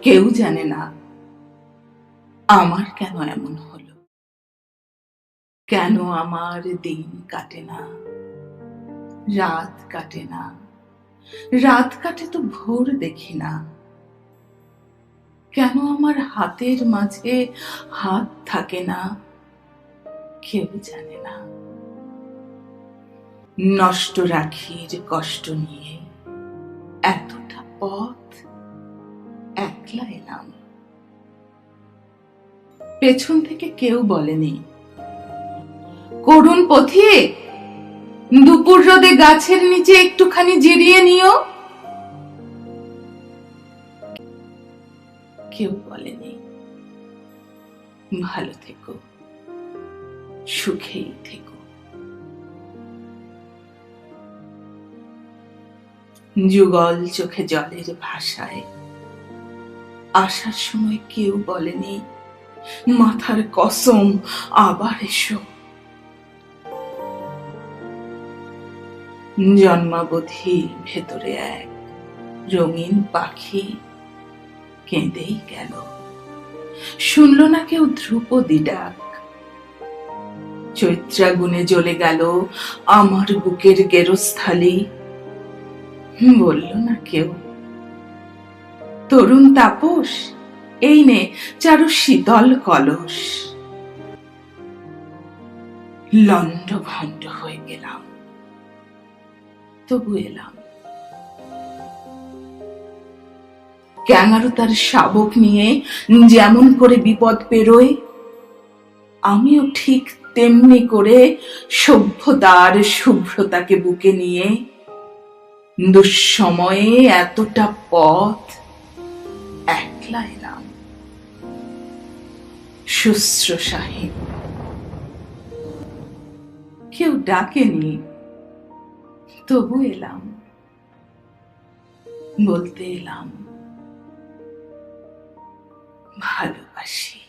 কেউ জানে না আমার কেন এমন হলো, কেন আমার দিন কাটে না, রাত কাটে না, রাত কাটে তো ভোর দেখি না, কেন আমার হাতের মাঝে হাত থাকে না, কেউ জানে না। নষ্ট রাখির কষ্ট নিয়ে এতটা পথ একলা এলাম, পেছন থেকে কেউ বলেনি, করুণ পথিক, দুপুর রোদে গাছের নিচে একটুখানি জিরিয়ে নিও। কেউ বলেনি, ভালো থেকো, সুখেই থেকো। যুগল চোখে জলের ভাষায় আসার সময় কেউ বলেনি, মাথার কসম আবার এসো। জন্মাবধি ভেতরে এক রঙিন পাখি কেঁদেই গেল, শুনল না কেউ ধ্রুপদী ডাক। চৈত্রাগুনে জ্বলে গেল আমার বুকের গেরস্থালি, বলল না কেউ, তরুণ তাপস, এই নে চারু শীতল কলস। লন্ড ভন্ড হয়ে গেলাম, তবু এলাম। ক্যাঙারু তার শাবক নিয়ে যেমন করে বিপদ পেরোয়, আমিও ঠিক তেমনি করে সভ্যতার শুভ্রতাকে বুকে নিয়ে দুঃসময়ে এতটা পথ একলা এলাম। শুশ্রূষাহীন, কেউ ডাকেনি, তবু এলাম, বলতে এলাম ভালোবাসি।